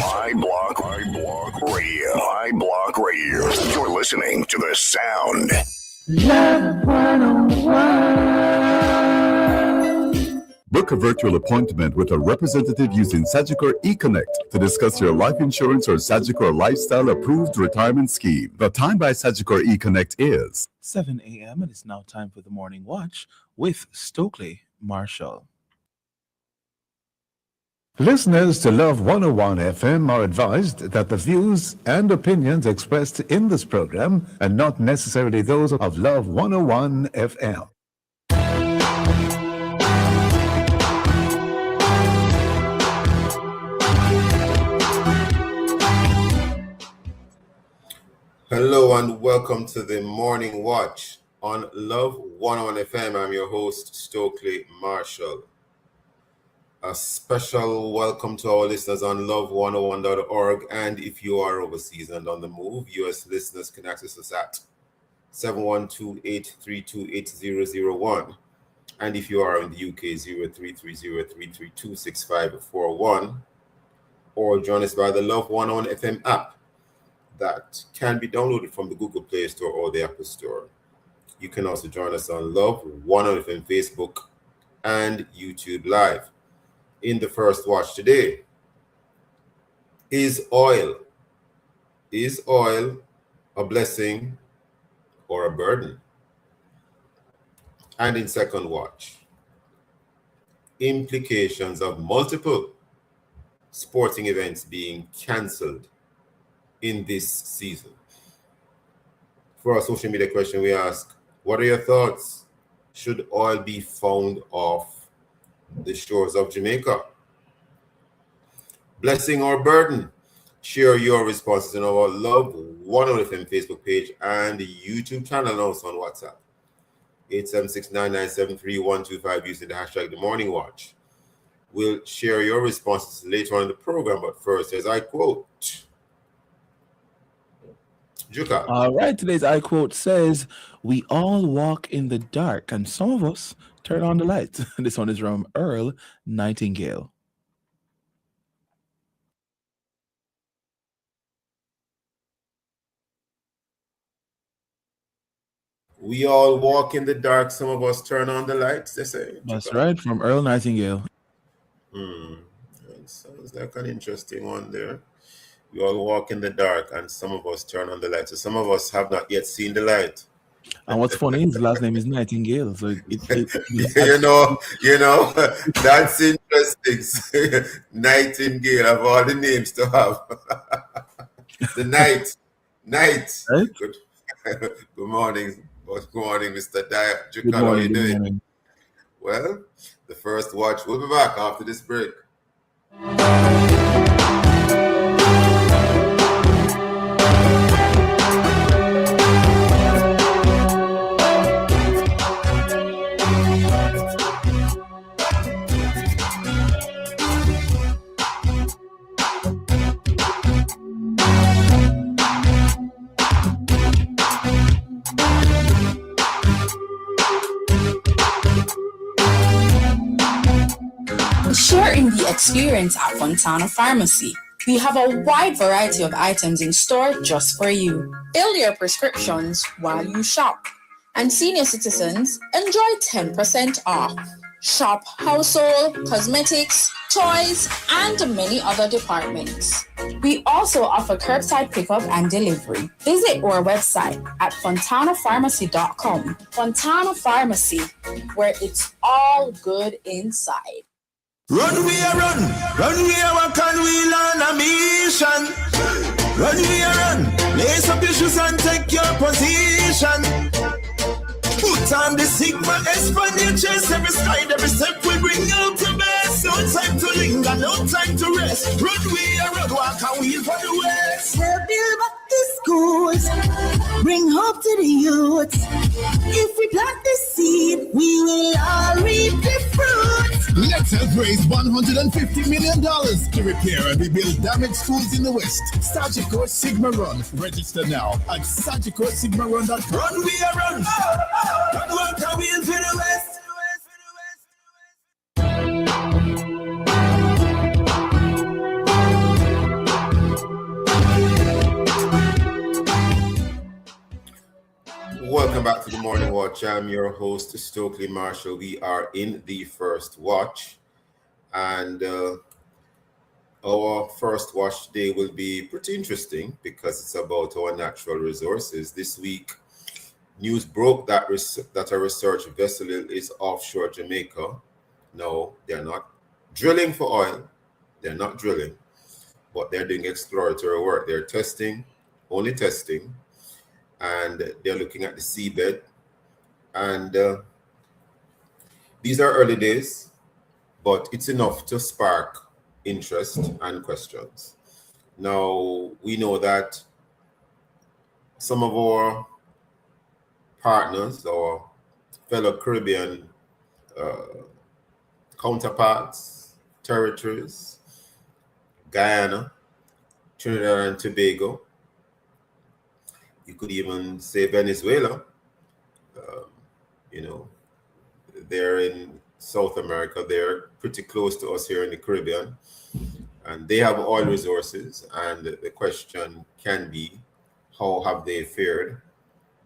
iBlock Radio. iBlock Radio. You're listening to the sound. Love 101. Book a virtual appointment with a representative using Sagicor eConnect to discuss your life insurance or Sagicor Lifestyle Approved Retirement Scheme. The time by Sagicor eConnect is 7 a.m. and it's now time for the Morning Watch with Stokeley Marshall. Listeners to Love 101 FM are advised that the views and opinions expressed in this program are not necessarily those of Love 101 FM. Hello and welcome to the Morning Watch on Love 101 FM. I'm your host, Stokeley Marshall. A special welcome to our listeners on love101.org, and if you are overseas and on the move, U.S. listeners can access us at 712-832-8001, and if you are in the UK, 0330-332-6541, or join us by the Love 101 FM app that can be downloaded from the Google Play Store or the Apple Store. You can also join us on Love 101 FM Facebook and YouTube Live. In the first watch today, is oil a blessing or a burden? And in second watch, implications of multiple sporting events being cancelled in this season. For our social media question, we ask, what are your thoughts? Should oil be found off the shores of Jamaica? Blessing or burden? Share your responses in our Love 101 FM Facebook page and the YouTube channel, and also on WhatsApp. 876-997-3125 using the hashtag The Morning Watch. We'll share your responses later on in the program, but first, as I quote, Juka. All right, today's I quote says, "We all walk in the dark, and some of us turn on the lights." This one is from Earl Nightingale. We all walk in the dark, some of us turn on the lights, they say. That's right, from Earl Nightingale. That sounds like an interesting one there. We all walk in the dark, and some of us turn on the light. So some of us have not yet seen the light. And what's funny, his last name is Nightingale. So you know, that's interesting. Nightingale, of all the names to have. The night. Right? Good morning. Good morning, Mr. Dyer. Good morning, how are you doing? Morning. Well, the first watch. We'll be back after this break. Sharing the experience at Fontana Pharmacy. We have a wide variety of items in store just for you. Fill your prescriptions while you shop. And senior citizens enjoy 10% off. Shop household, cosmetics, toys, and many other departments. We also offer curbside pickup and delivery. Visit our website at fontanapharmacy.com. Fontana Pharmacy, where it's all good inside. Run we a run we a walk and we learn a mission. Run we a run, lace up your shoes and take your position. Put on the Sigma S on your chest, every stride, every step we bring out the best. No time to linger, no time to rest. Run we a run, walk and wheel for the west. We'll build up the schools, bring hope to the youth. If we plant the seed, we will all reap the fruit. Let's help raise $150 million to repair and rebuild damaged schools in the West. Sagicor Sigma Run. Register now at SagicorSigmaRun.com. Run we a run. Run walk and wheel for the west. back to the Morning Watch. I'm your host, Stokeley Marshall. We are in the first watch, and our first watch today will be pretty interesting because it's about our natural resources. This week, news broke that that a research vessel is offshore Jamaica. No, they're not drilling for oil. They're not drilling, but they're doing exploratory work. They're testing, only testing, and they're looking at the seabed. And these are early days, but it's enough to spark interest and questions. Now, we know that some of our partners or fellow Caribbean counterparts, territories, Guyana, Trinidad and Tobago, you could even say Venezuela, they're in South America, they're pretty close to us here in the Caribbean, and they have oil resources, and the question can be, how have they fared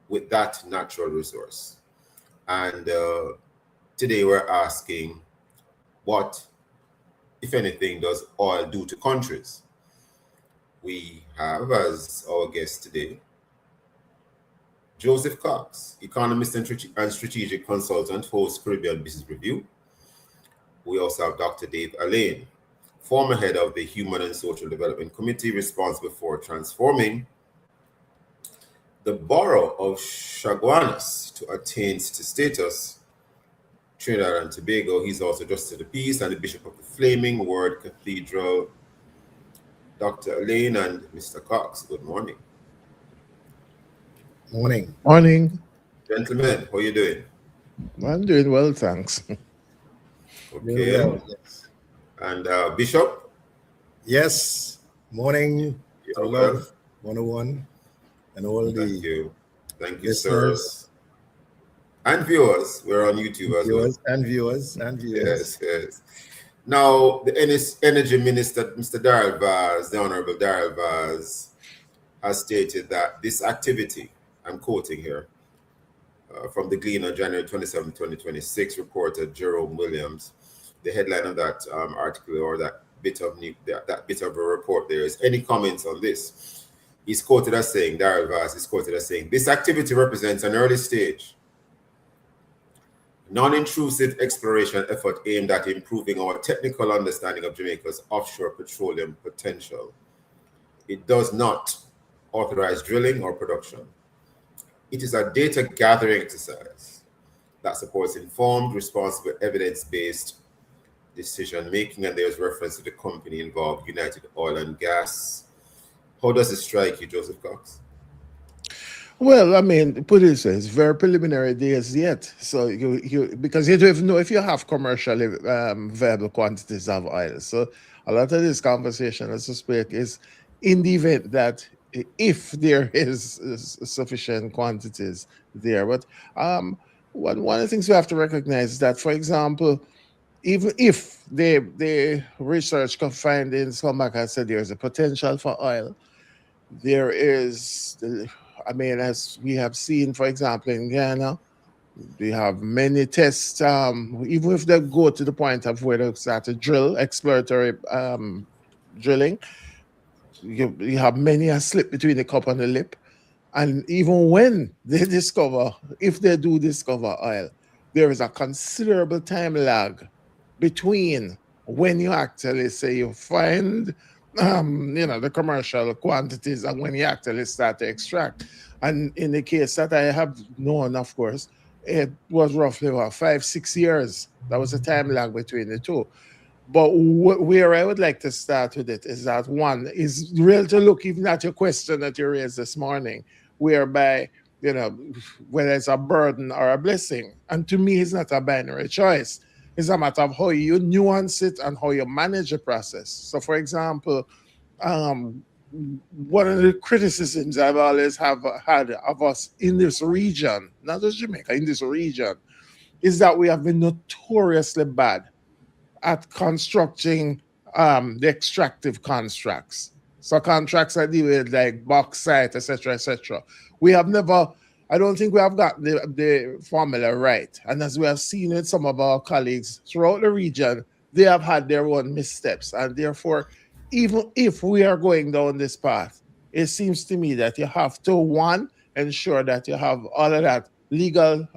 with that natural resource? And today we're asking, what, if anything, does oil do to countries? We have as our guest today Joseph Cox, economist and strategic consultant, host Caribbean Business Review. We also have Dr. Dave Allain, former head of the Human and Social Development Committee, responsible for transforming the borough of Chaguanas to attain city status, Trinidad and Tobago. He's also Justice of the Peace and the Bishop of the Flaming Word Cathedral. Dr. Allain and Mr. Cox, good morning. Morning. Gentlemen, how are you doing? I'm doing well, thanks. Okay. Well, yes. And Bishop? Yes. Morning to Love 101 and all Thank the you. Thank you, listeners. sirs. And viewers. We're on YouTube as well. Viewers. Yes. Now, the Energy Minister, Mr. Daryl Vaz, the Honorable Daryl Vaz, has stated that this activity, I'm quoting here, from the Gleaner, January 27, 2026, reported Jerome Williams. The headline of that article, or that bit of a report there, is, any comments on this? He's quoted as saying, Daryl Vaz is quoted as saying, this activity represents an early stage, non-intrusive exploration effort aimed at improving our technical understanding of Jamaica's offshore petroleum potential. It does not authorize drilling or production. It is a data gathering exercise that supports informed, responsible, evidence-based decision making, and there's reference to the company involved, United Oil and Gas. How does it strike you, Joseph Cox? Well, I mean, put it this way, it's very preliminary days yet. So you because you don't even know if you have commercially viable quantities of oil. So a lot of this conversation, I suspect, is in the event that if there is sufficient quantities there. But one of the things we have to recognize is that, for example, even if the research findings come back and said there's a potential for oil, there is, as we have seen, for example, in Ghana, they have many tests, even if they go to the point of where they start to drill, exploratory drilling, you have many a slip between the cup and the lip. And even when they discover, if they do discover oil, there is a considerable time lag between when you actually say you find the commercial quantities and when you actually start to extract. And in the case that I have known, of course, it was roughly about 5-6 years. That was the time lag between the two. But where I would like to start with it is that, one, is real to look even at your question that you raised this morning, whereby, whether it's a burden or a blessing. And to me, it's not a binary choice. It's a matter of how you nuance it and how you manage the process. So, for example, one of the criticisms I've always had of us in this region, not just Jamaica, in this region, is that we have been notoriously bad at constructing the extractive constructs. So contracts that deal with like bauxite, etc., etc. We have never, I don't think we have got the formula right. And as we have seen with some of our colleagues throughout the region, they have had their own missteps. And therefore, even if we are going down this path, it seems to me that you have to, one, ensure that you have all of that legal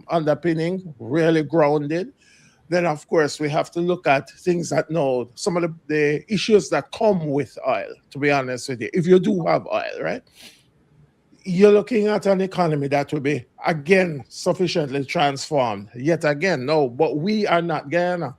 underpinning really grounded. Then, of course, we have to look at things that know some of the issues that come with oil, to be honest with you. If you do have oil, right? You're looking at an economy that will be, again, sufficiently transformed. Yet again, no, but we are not Guyana.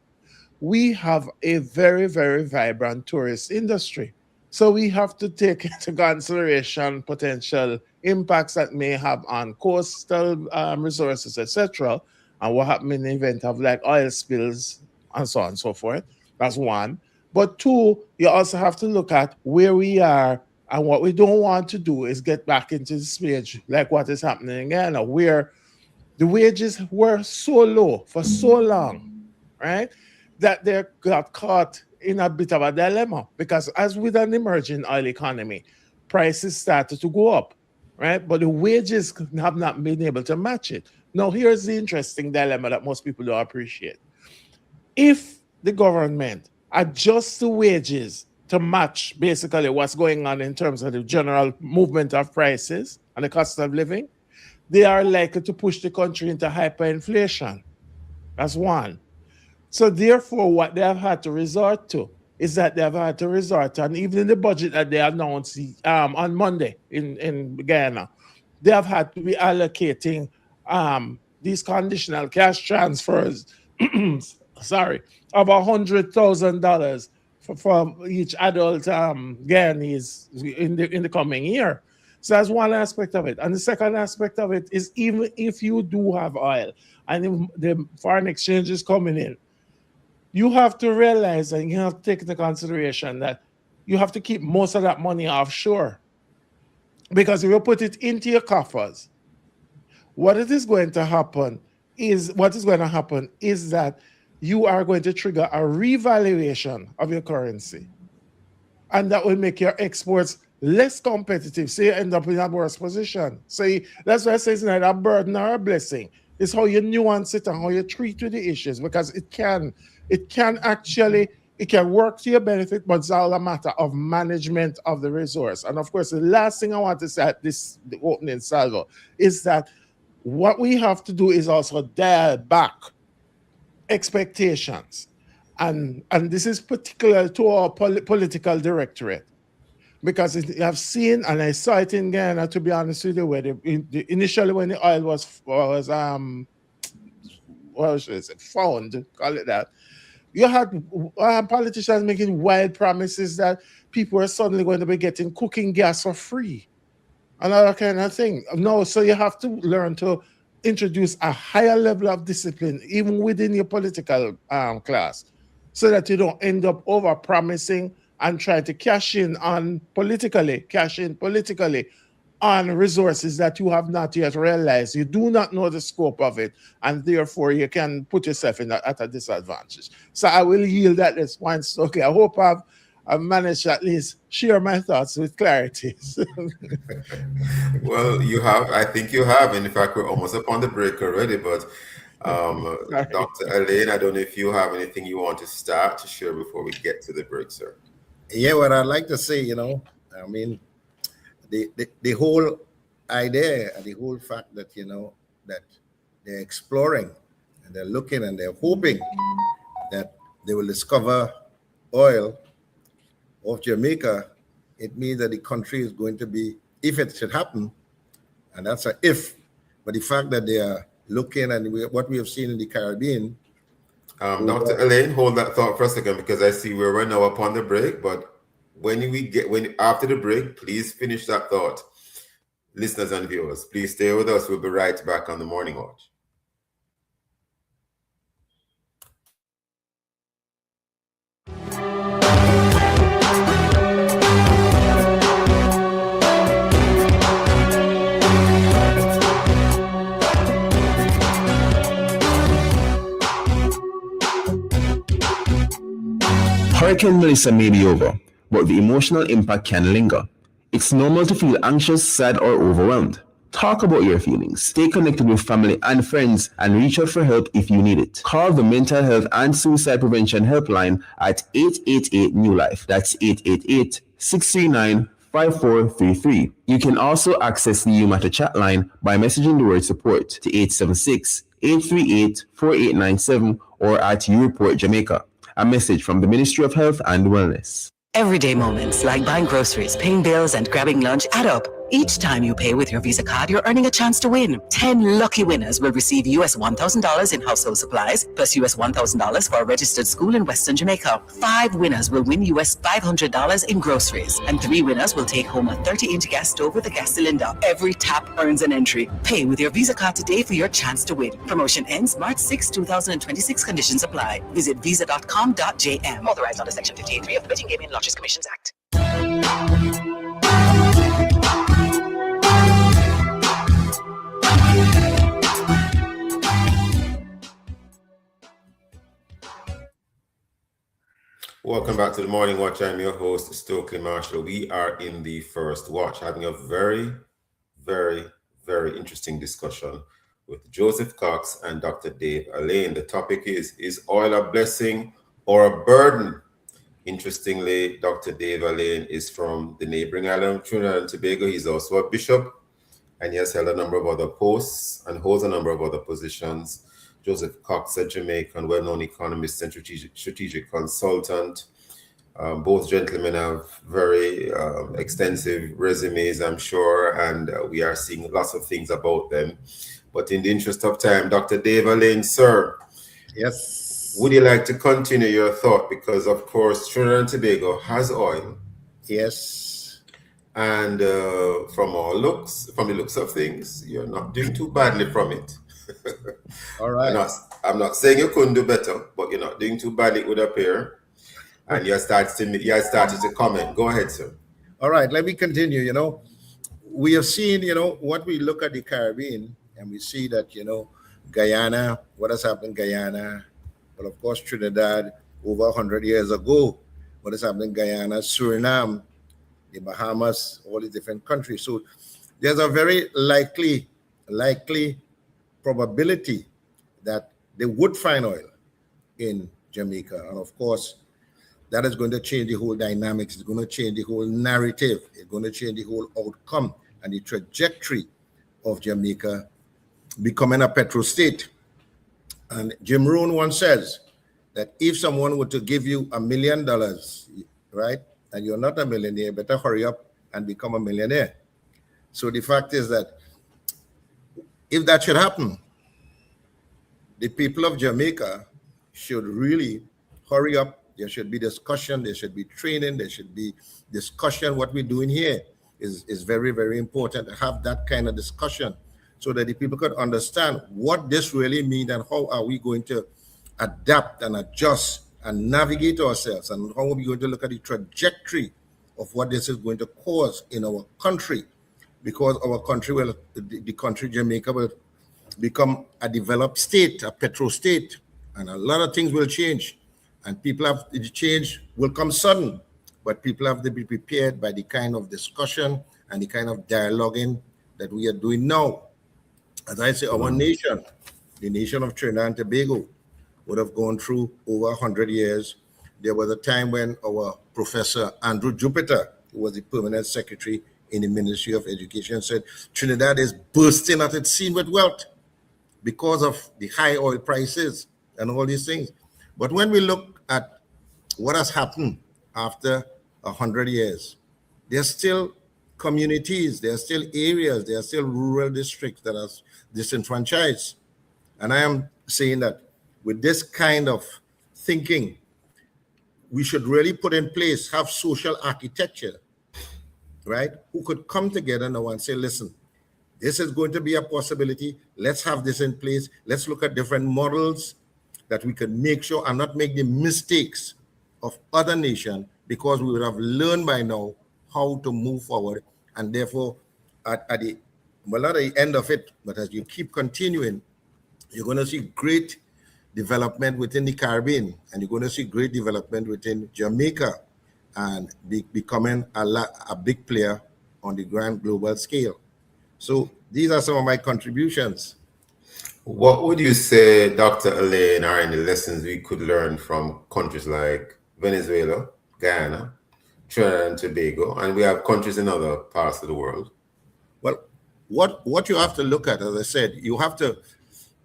We have a very, very vibrant tourist industry. So we have to take into consideration potential impacts that may have on coastal resources, etc., and what happens in the event of like oil spills and so on and so forth. That's one. But two, you also have to look at where we are, and what we don't want to do is get back into the stage like what is happening in Ghana, where the wages were so low for so long, right, that they got caught in a bit of a dilemma. Because as with an emerging oil economy, prices started to go up, right? But the wages have not been able to match it. Now, here's the interesting dilemma that most people don't appreciate. If the government adjusts the wages to match basically what's going on in terms of the general movement of prices and the cost of living, they are likely to push the country into hyperinflation. That's one. So therefore, what they have had to resort to is that they have had to resort to, and even in the budget that they announced on Monday in Guyana, they have had to be allocating these conditional cash transfers, sorry, of $100,000 for each adult Guyanese in the coming year. So that's one aspect of it. And the second aspect of it is, even if you do have oil and the foreign exchange is coming in, you have to realize and you have to take into consideration that you have to keep most of that money offshore. Because if you put it into your coffers, what is going to happen is that you are going to trigger a revaluation of your currency. And that will make your exports less competitive. So you end up in a worse position. So that's why I say it's not a burden or a blessing. It's how you nuance it and how you treat with the issues, because it can work to your benefit, but it's all a matter of management of the resource. And of course, the last thing I want to say at the opening salvo is that what we have to do is also dial back expectations. And this is particular to our political directorate. Because I've seen, and I saw it in Ghana, to be honest with you, where initially when the oil was found, call it that, you had politicians making wild promises that people are suddenly going to be getting cooking gas for free, another kind of thing. No, so you have to learn to introduce a higher level of discipline, even within your political class, so that you don't end up over-promising and try to cash in politically on resources that you have not yet realized. You do not know the scope of it, and therefore you can put yourself at a disadvantage. So I will yield at this point. So, okay, I hope I've managed to at least share my thoughts with clarity. Well, you have. I think you have. And in fact, we're almost up on the break already. But Dr. Elaine, I don't know if you have anything you want to start to share before we get to the break, sir. Yeah, what I'd like to say, I mean, the whole idea and the whole fact that, that they're exploring and they're looking and they're hoping that they will discover oil off Jamaica, it means that the country is going to be, if it should happen, and that's a if, but the fact that they are looking and what we have seen in the Caribbean. Dr. Elaine, hold that thought for a second, because I see we're now upon the break, but after the break, please finish that thought. Listeners and viewers, please stay with us. We'll be right back on the Morning Watch. Hurricane Melissa may be over, but the emotional impact can linger. It's normal to feel anxious, sad, or overwhelmed. Talk about your feelings. Stay connected with family and friends and reach out for help if you need it. Call the Mental Health and Suicide Prevention Helpline at 888 New Life. That's 888-639-5433. You can also access the You Matter chat line by messaging the word support to 876-838-4897 or at You Report Jamaica. A message from the Ministry of Health and Wellness. Everyday moments like buying groceries, paying bills, and grabbing lunch add up. Each time you pay with your Visa card, you're earning a chance to win. 10 lucky winners will receive US $1,000 in household supplies, plus US $1,000 for a registered school in Western Jamaica. 5 winners will win US $500 in groceries, and 3 winners will take home a 30-inch gas stove with a gas cylinder. Every tap earns an entry. Pay with your Visa card today for your chance to win. Promotion ends March 6, 2026. Conditions apply. Visit visa.com.jm. Authorized under Section 58.3 of the Betting, Gaming and Lotteries Commissions Act. Welcome back to the Morning Watch. I'm your host, Stokeley Marshall. We are in the first watch, having a very, very, very interesting discussion with Joseph Cox and Dr. Dave Allain. The topic is oil a blessing or a burden? Interestingly, Dr. Dave Allain is from the neighboring island of Trinidad and Tobago. He's also a bishop, and he has held a number of other posts and holds a number of other positions. Joseph Cox, a Jamaican, well-known economist and strategic consultant. Both gentlemen have very extensive resumes, I'm sure, and we are seeing lots of things about them. But in the interest of time, Dr. Dave Allain, sir. Yes. Would you like to continue your thought? Because, of course, Trinidad and Tobago has oil. Yes. And from the looks of things, you're not doing too badly from it. All right. I'm not saying you couldn't do better, but you're not doing too badly, it would appear. And you started to comment. Go ahead, sir. All right, let me continue. We have seen, what we look at the Caribbean, and we see that, Guyana, what has happened in Guyana? Well, of course, Trinidad, over 100 years ago, what has happened in Guyana, Suriname, the Bahamas, all the different countries. So there's a very likely probability that they would find oil in Jamaica. And of course, that is going to change the whole dynamics. It's going to change the whole narrative. It's going to change the whole outcome and the trajectory of Jamaica becoming a petro state. And Jim Rohn once says that if someone were to give you $1 million, right, and you're not a millionaire, better hurry up and become a millionaire. So the fact is that if that should happen, the people of Jamaica should really hurry up. There should be discussion, there should be training, there should be discussion. What we're doing here is very, very important to have that kind of discussion so that the people could understand what this really means and how are we going to adapt and adjust and navigate ourselves, and how are we going to look at the trajectory of what this is going to cause in our country, because our country the country Jamaica will become a developed state, a petro state, and a lot of things will change. And the change will come sudden, but people have to be prepared by the kind of discussion and the kind of dialoguing that we are doing now. As I say, our nation, the nation of Trinidad and Tobago, would have gone through over 100 years. There was a time when our Professor Andrew Jupiter, who was the permanent secretary in the Ministry of Education, said Trinidad is bursting at its seams with wealth because of the high oil prices and all these things. But when we look at what has happened after 100 years, there's still communities, there are still areas, there are still rural districts that are disenfranchised. And I am saying that with this kind of thinking, we should really put in place, have social architecture, right? Who could come together now and say, listen, this is going to be a possibility. Let's have this in place. Let's look at different models that we can make sure and not make the mistakes of other nations, because we would have learned by now how to move forward. And therefore, at the end of it, but as you keep continuing, you're going to see great development within the Caribbean, and you're going to see great development within Jamaica, and becoming a big player on the grand global scale. So these are some of my contributions. What would you say, Dr. Elaine, are any lessons we could learn from countries like Venezuela, Guyana, Trinidad and Tobago, and we have countries in other parts of the world? Well, what you have to look at, as I said, you have to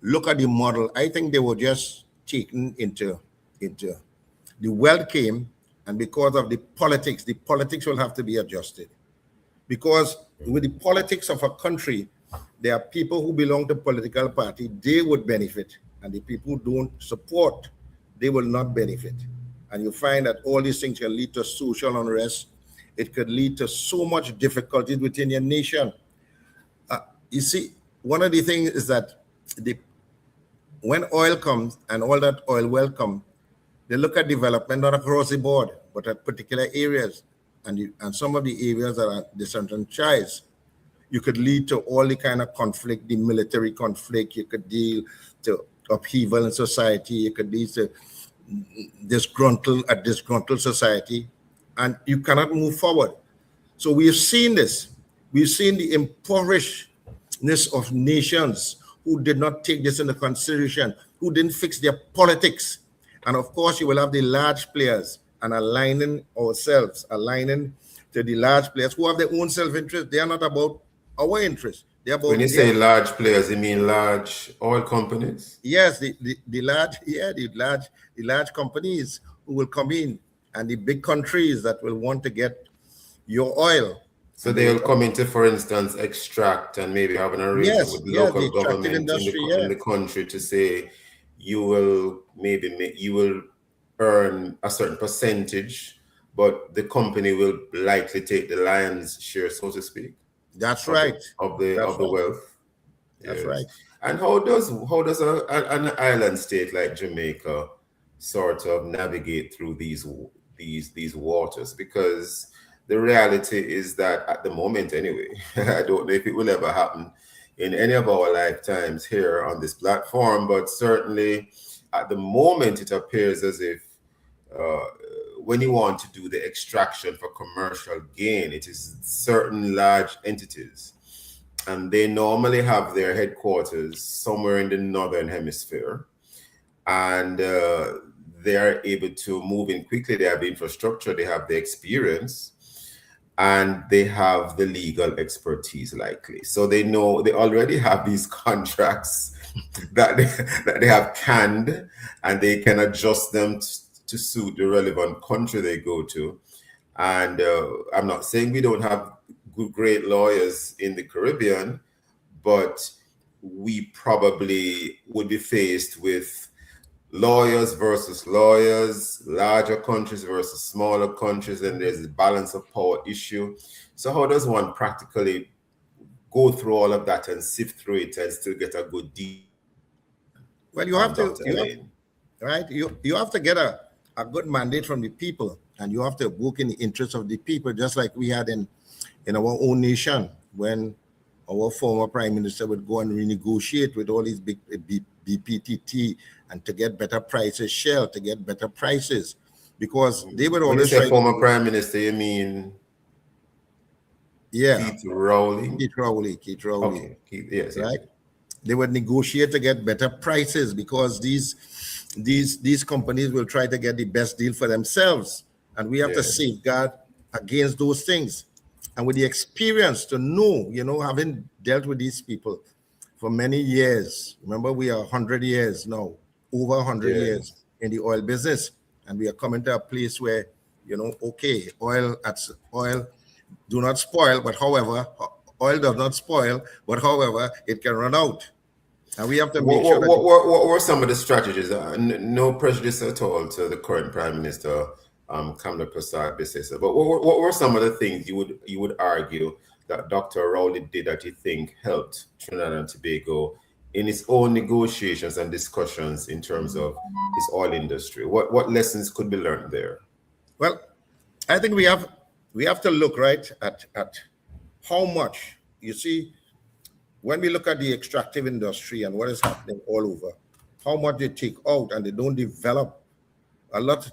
look at the model. I think they were just taken into the wealth came, and because of the politics will have to be adjusted. Because with the politics of a country, there are people who belong to political party, they would benefit, and the people who don't support, they will not benefit. And you find that all these things can lead to social unrest. It could lead to so much difficulties within your nation. You see, one of the things is that when oil comes and all that oil will come, they look at development not across the board, but at particular areas. And some of the areas that are disenfranchised, you could lead to all the kind of conflict, the military conflict, you could deal to upheaval in society, you could lead to disgruntled society, and you cannot move forward. So we've seen this. We've seen the impoverishedness of nations who did not take this into consideration, who didn't fix their politics. And of course, you will have the large players, and aligning to the large players who have their own self-interest. They are not about our interest. They're about. When you say large players, you mean large oil companies? Yes, the large companies who will come in, and the big countries that will want to get your oil. So they will come into, for instance, extract and maybe have an arrangement with local government in the country to say you will earn a certain percentage, but the company will likely take the lion's share, so to speak. That's right. Of the wealth. That's right. And how does an island state like Jamaica sort of navigate through these waters? Because the reality is that at the moment, anyway, I don't know if it will ever happen in any of our lifetimes here on this platform, but certainly at the moment, it appears as if when you want to do the extraction for commercial gain, it is certain large entities, and they normally have their headquarters somewhere in the northern hemisphere, and they are able to move in quickly. They have the infrastructure, they have the experience, and they have the legal expertise likely. So they already have these contracts that they have canned, and they can adjust them to suit the relevant country they go to. And I'm not saying we don't have great lawyers in the Caribbean, but we probably would be faced with lawyers versus lawyers, larger countries versus smaller countries, and there's a balance of power issue. So how does one practically go through all of that and sift through it and still get a good deal? Well, you have to get a good mandate from the people, and you have to work in the interest of the people, just like we had in our own nation when our former prime minister would go and renegotiate with all these big BPTT and to get better prices, Shell to get better prices, because they would always. When you say former prime minister, you mean? Yeah, Keith Rowley. Okay. Yes, right. They would negotiate to get better prices because these companies will try to get the best deal for themselves, and we have to safeguard against those things. And with the experience to know, having dealt with these people for many years, remember we are 100 years now, over 100 years in the oil business, and we are coming to a place where, oil do not spoil, but however, oil does not spoil, but however, it can run out. And we have to make sure. What were some of the strategies? No prejudice at all to the current Prime Minister, Kamla Prasad-Bissesa, but what were some of the things you would argue that Dr. Rowley did that you think helped Trinidad and Tobago in its own negotiations and discussions in terms of its oil industry? What lessons could be learned there? Well, I think we have to look at how much, you see, when we look at the extractive industry and what is happening all over, how much they take out and they don't develop a lot.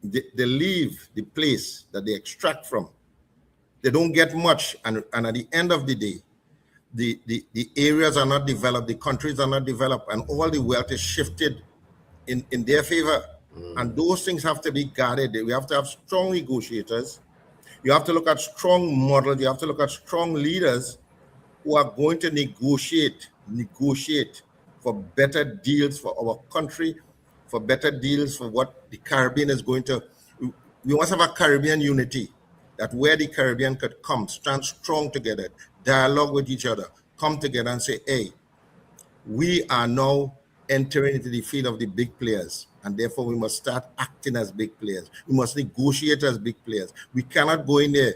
They leave the place that they extract from. They don't get much, and at the end of the day, the areas are not developed, the countries are not developed, and all the wealth is shifted in their favor. And those things have to be guarded. We have to have strong negotiators. You have to look at strong models. You have to look at strong leaders who are going to negotiate for better deals for our country, for better deals for what the Caribbean is going to. We must have a Caribbean unity, that where the Caribbean could come, stand strong together, dialogue with each other, come together and say, hey, we are now entering into the field of the big players, and therefore we must start acting as big players. We must negotiate as big players. We cannot go in there,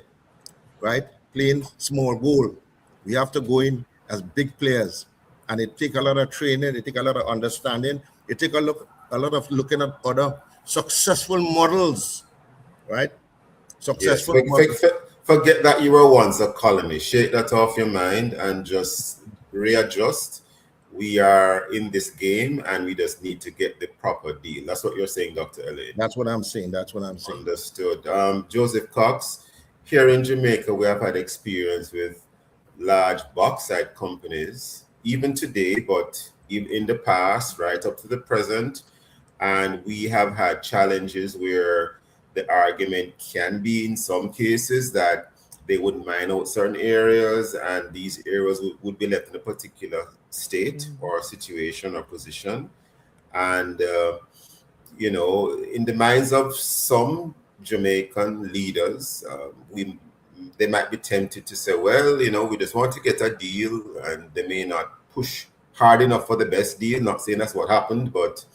right, playing small ball. We have to go in as big players, and it takes a lot of training, it takes a lot of understanding, it takes a lot of looking at other successful models, right? Successful models. Forget that you were once a colony. Shake that off your mind and just readjust. We are in this game and we just need to get the proper deal. That's what you're saying, Dr. Elaine. That's what I'm saying. Understood. Joseph Cox, here in Jamaica, we have had experience with large bauxite companies, even today, but even in the past, right up to the present. And we have had challenges where the argument can be in some cases that they would mine out certain areas and these areas would be left in a particular state or situation or position. And, in the minds of some Jamaican leaders, they might be tempted to say, well, we just want to get a deal, and they may not push hard enough for the best deal. Not saying that's what happened, but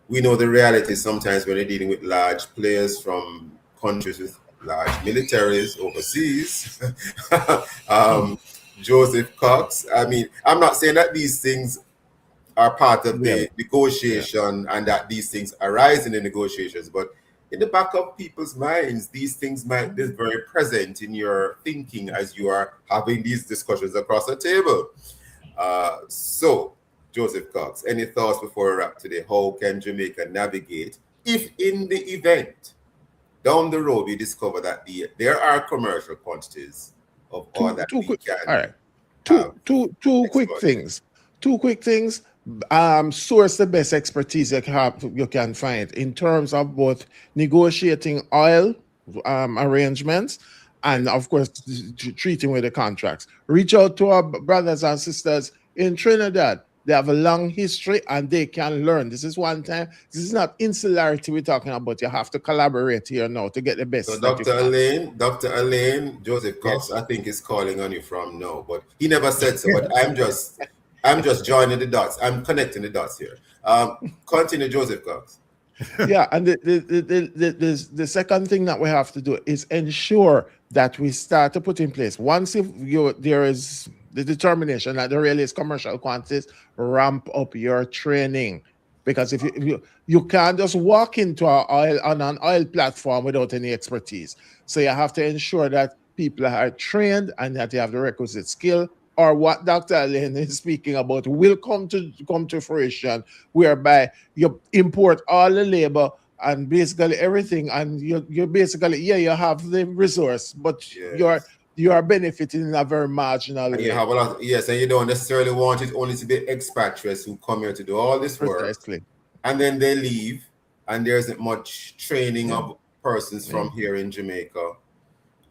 we know the reality sometimes when you're dealing with large players from countries with large militaries overseas. Joseph Cox, I mean, I'm not saying that these things are part of the negotiation and that these things arise in the negotiations, but in the back of people's minds, these things might be very present in your thinking as you are having these discussions across the table. So, Joseph Cox, any thoughts before we wrap today? How can Jamaica navigate if in the event down the road we discover that there are commercial quantities of oil that we can? All right. Two quick things. Source the best expertise you can find in terms of both negotiating oil arrangements and, of course, treating with the contracts. Reach out to our brothers and sisters in Trinidad. They have a long history and they can learn. This is one time. This is not insularity we're talking about. You have to collaborate here now to get the best. So Dr. Elaine, Joseph Cox, yes. I think is calling on you from now, but he never said so. But I'm just joining the dots. I'm connecting the dots here. Continue, Joseph Cox. Yeah, and the second thing that we have to do is ensure that we start to put in place. Once there is the determination that there really is commercial quantities, ramp up your training, because if you can't just walk into an oil platform without any expertise. So you have to ensure that people are trained and that they have the requisite skill, or what Dr. Elaine is speaking about will come to fruition, whereby you import all the labor and basically everything, and you basically you have the resource, but you are benefiting in a very marginal way. You have a lot, and you don't necessarily want it only to be expatriates who come here to do all this work. Precisely. And then they leave, and there isn't much training of persons from here in Jamaica.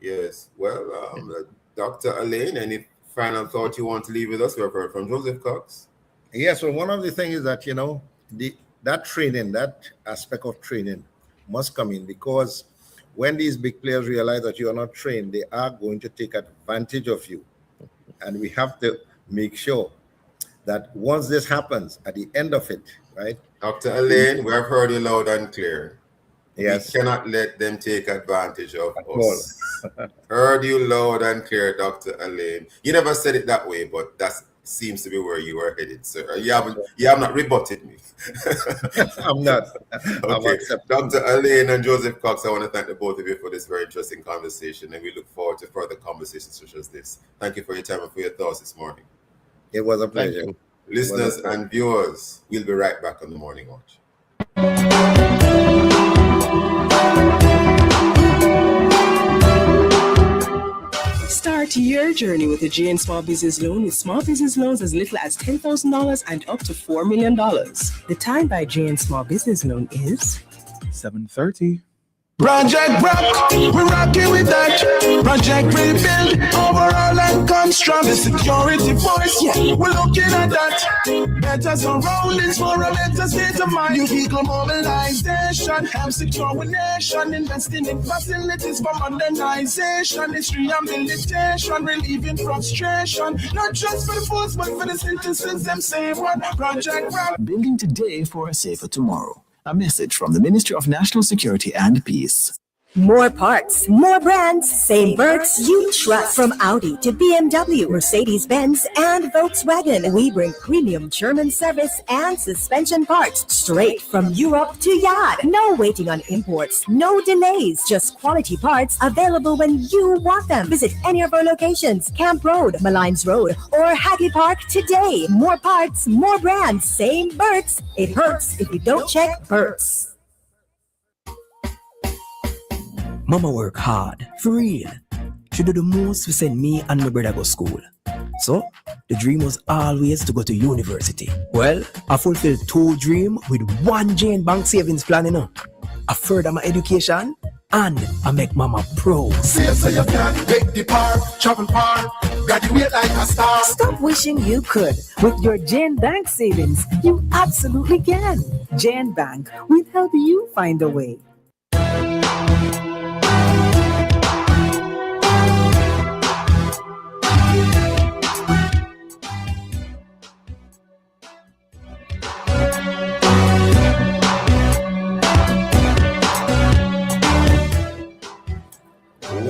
Yes. Well, Dr. Elaine, any final thought you want to leave with us? We've heard from Joseph Cox. Yes. Well, one of the things is that that training, that aspect of training, must come in, because when these big players realize that you are not trained, they are going to take advantage of you. And we have to make sure that once this happens, at the end of it, right? Dr. Elaine, we have heard you loud and clear. Yes. We cannot let them take advantage of us. Heard you loud and clear, Dr. Elaine. You never said it that way, but that seems to be where you were headed, sir. You have not rebutted me. I'm not. Okay. Dr. Elaine and Joseph Cox, I want to thank the both of you for this very interesting conversation, and we look forward to further conversations such as this. Thank you for your time and for your thoughts this morning. It was a pleasure. Listeners and viewers, we'll be right back on the Morning Watch. Start your journey with a JN Small Business Loan with small business loans as little as $10,000 and up to $4 million. The time by JN Small Business Loan is 7:30. Project Rock, we're rocking with that. Project Rebuild, overall and come strong. The security force, yeah, we're looking at that. Better surroundings for a better state of mind. New vehicle mobilization, help secure our nation. Investing in facilities for modernization. It's rehabilitation, relieving frustration. Not just for the force, but for the citizens, them say what? Project Rock. Building today for a safer tomorrow. A message from the Ministry of National Security and Peace. More parts, more brands, same Berts you trust. From Audi to BMW, Mercedes-Benz, and Volkswagen, we bring premium German service and suspension parts straight from Europe to Yard. No waiting on imports, no delays, just quality parts available when you want them. Visit any of our locations, Camp Road, Malines Road, or Hagley Park today. More parts, more brands, same Berts. It hurts if you don't check Berts. Mama work hard, for real. She do the most to send me and my brother go school. So, the dream was always to go to university. Well, I fulfilled 2 dreams with 1 Jane Bank savings plan, you know. I further my education and I make mama proud. Say so you can make the part, travel part, graduate like a star. Stop wishing you could. With your Jane Bank savings, you absolutely can. Jane Bank will help you find a way.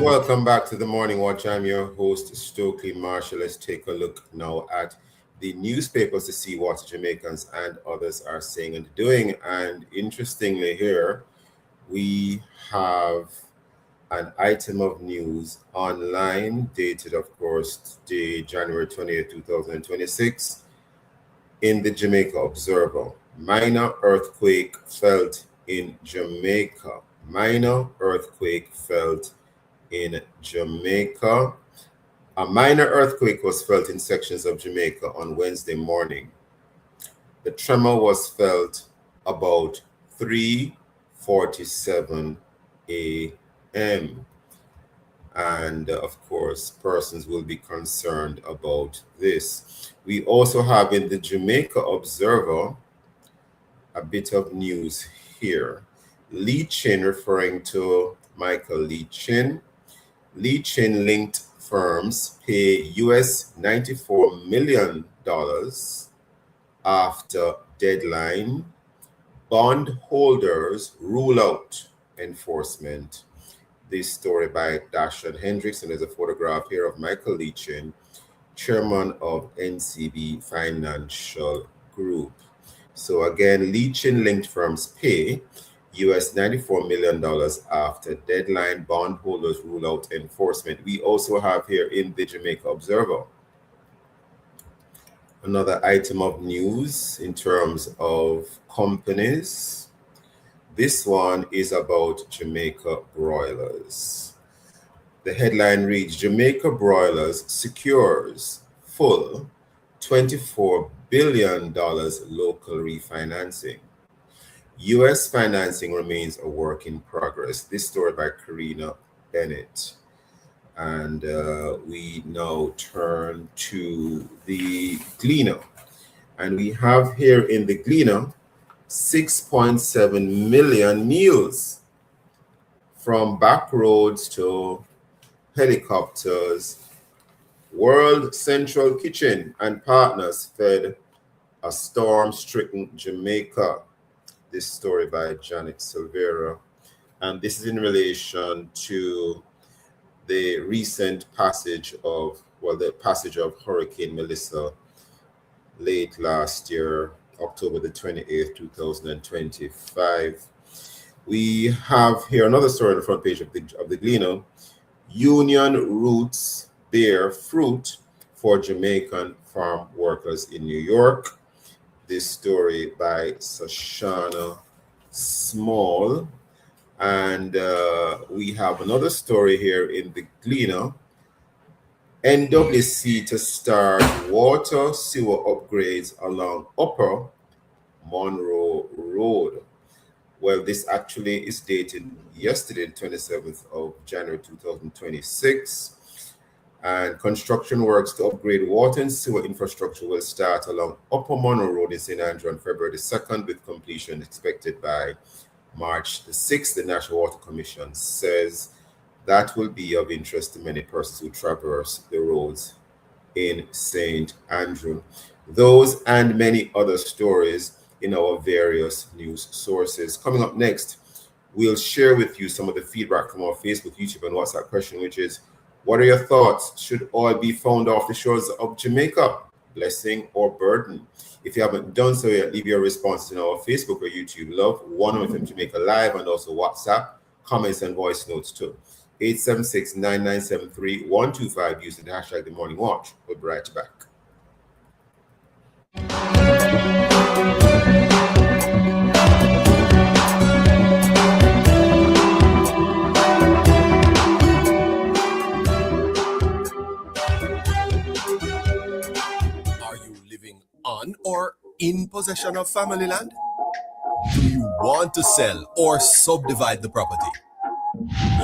Welcome back to the Morning Watch. I'm your host, Stokeley Marshall. Let's take a look now at the newspapers to see what Jamaicans and others are saying and doing. And interestingly here, we have an item of news online dated, of course, the January 20th, 2026 in the Jamaica Observer. Minor earthquake felt in Jamaica. Minor earthquake felt in Jamaica. A minor earthquake was felt in sections of Jamaica on Wednesday morning. The tremor was felt about 3:47 a.m. And of course, persons will be concerned about this. We also have in the Jamaica Observer a bit of news here. Lee Chin, referring to Michael Lee Chin. Lee Chin linked firms pay US $94 million after deadline. Bondholders rule out enforcement. This story by Dashan Hendricks, and there's a photograph here of Michael Lee Chin, chairman of NCB Financial Group. So again, Lee Chin linked firms pay US $94 million after deadline. Bondholders rule out enforcement. We also have here in the Jamaica Observer another item of news in terms of companies. This one is about Jamaica Broilers. The headline reads, Jamaica Broilers secures full $24 billion local refinancing. U.S. financing remains a work in progress. This story by Karina Bennett. And we now turn to the Gleaner. And we have here in the Gleaner 6.7 million meals, from back roads to helicopters. World Central Kitchen and partners fed a storm-stricken Jamaica. This story by Janet Silvera. And this is in relation to the recent passage of, the passage of Hurricane Melissa late last year, October the 28th, 2025. We have here another story on the front page of the Gleaner. Union roots bear fruit for Jamaican farm workers in New York. This story by Sashana Small. And we have another story here in the Gleaner NWC to start water sewer upgrades along Upper Monroe Road. Well, this actually is dated yesterday, 27th of January 2026. And construction works to upgrade water and sewer infrastructure will start along Upper Monroe Road in St. Andrew on February the 2nd, with completion expected by March the 6th. The National Water Commission says that will be of interest to many persons who traverse the roads in St. Andrew. Those and many other stories in our various news sources. Coming up next, we'll share with you some of the feedback from our Facebook, YouTube, and WhatsApp question, which is, what are your thoughts? Should oil be found off the shores of Jamaica? Blessing or burden? If you haven't done so yet, leave your response in our Facebook or YouTube. Love 101 FM Jamaica Live, and also WhatsApp, comments, and voice notes too. 876-9973-125 using the hashtag The Morning Watch. We'll be right back. Are you living on or in possession of family land? Do you want to sell or subdivide the property?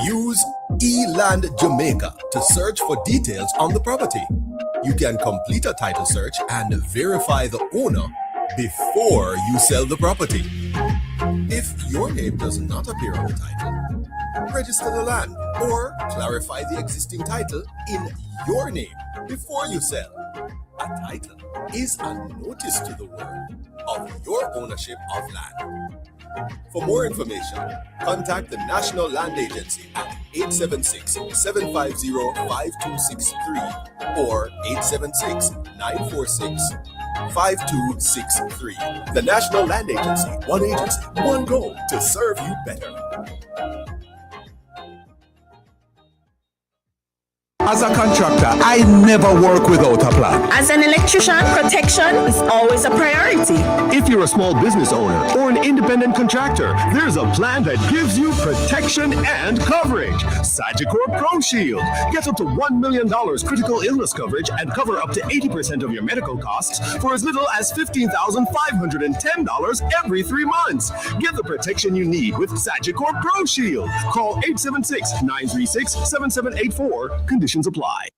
Use eLand Jamaica to search for details on the property. You can complete a title search and verify the owner before you sell the property. If your name does not appear on the title, register the land or clarify the existing title in your name before you sell. A title is a notice to the world of your ownership of land. For more information, contact the National Land Agency at 876-750-5263 or 876-946-5263. The National Land Agency, one goal to serve you better. As a contractor, I never work without a plan. As an electrician, protection is always a priority. If you're a small business owner or an independent contractor, there's a plan that gives you protection and coverage. Sagicor Pro Shield. Get up to $1 million critical illness coverage and cover up to 80% of your medical costs for as little as $15,510 every 3 months. Get the protection you need with Sagicor Pro Shield. Call 876-936-7784. Conditions apply.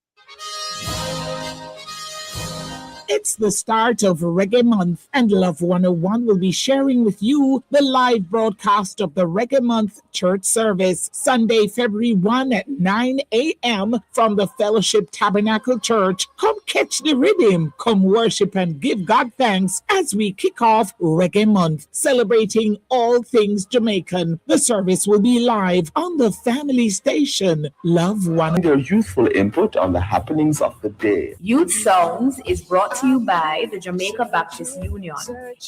It's the start of Reggae Month, and Love 101 will be sharing with you the live broadcast of the Reggae Month church service, Sunday, February 1 at 9 a.m. from the Fellowship Tabernacle Church. Come catch the rhythm, come worship and give God thanks as we kick off Reggae Month, celebrating all things Jamaican. The service will be live on the family station, Love 101. Your youthful input on the happenings of the day. Youth Sounds is brought to you by the Jamaica Baptist Union.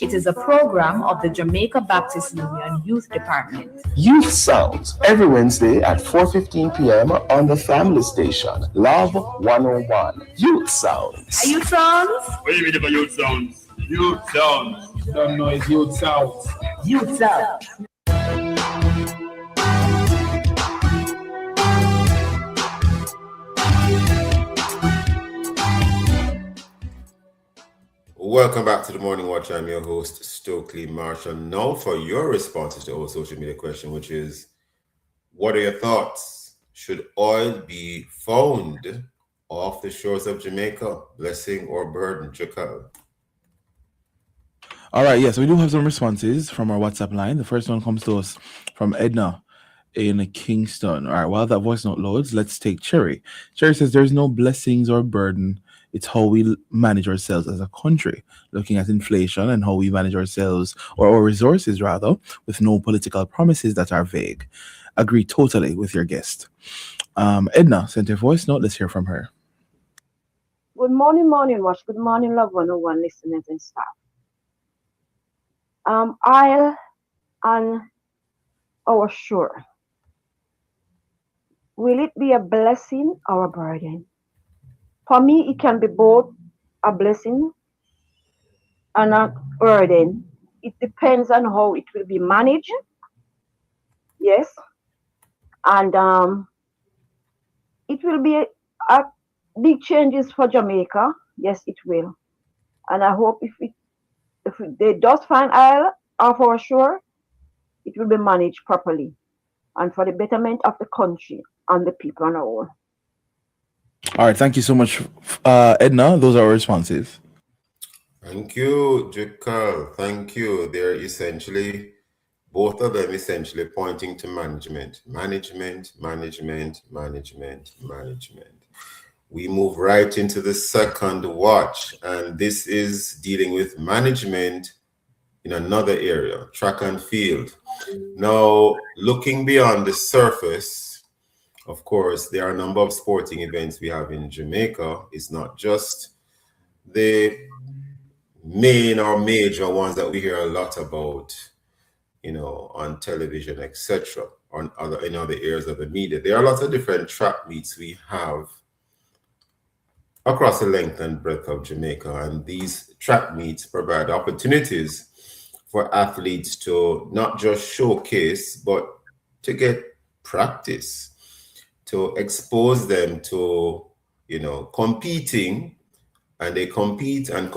It is a program of the Jamaica Baptist Union Youth Department. Youth Sounds every Wednesday at 4:15 p.m. on the family station, Love 101. Youth Sounds. Youth Sounds? What do you mean about Youth Sounds? Youth Sounds. Don't know it's Youth Sounds. Youth Sounds. Welcome back to the Morning Watch. I'm your host, Stokeley Marshall. Now for your responses to our social media question, which is, what are your thoughts? Should oil be found off the shores of Jamaica? Blessing or burden? Jacal. All right, yes, we do have some responses from our WhatsApp line. The first one comes to us from Edna in Kingston. All right, while that voice note loads, let's take Cherry. Cherry says there's no blessings or burden. It's how we manage ourselves as a country, looking at inflation and how we manage ourselves, or our resources rather, with no political promises that are vague. Agree totally with your guest. Edna sent a voice note. Let's hear from her. Good morning, Morning Watch. Good morning, Love 101 listeners and staff. Oil on our shore. Will it be a blessing or a burden? For me, it can be both a blessing and a burden. It depends on how it will be managed. Yes. And it will be a big changes for Jamaica. Yes, it will. And I hope if they does find oil, for sure, it will be managed properly and for the betterment of the country and the people on the whole. All right, thank you so much, Edna. Those are our responses. Thank you, Jacal. Thank you. They're essentially, both of them essentially pointing to management. Management. We move right into the second watch, and this is dealing with management in another area, track and field. Now, looking beyond the surface, of course, there are a number of sporting events we have in Jamaica. It's not just the main or major ones that we hear a lot about, on television, etc., in other areas of the media. There are lots of different track meets we have across the length and breadth of Jamaica, and these track meets provide opportunities for athletes to not just showcase, but to get practice, to expose them to, competing. And they compete in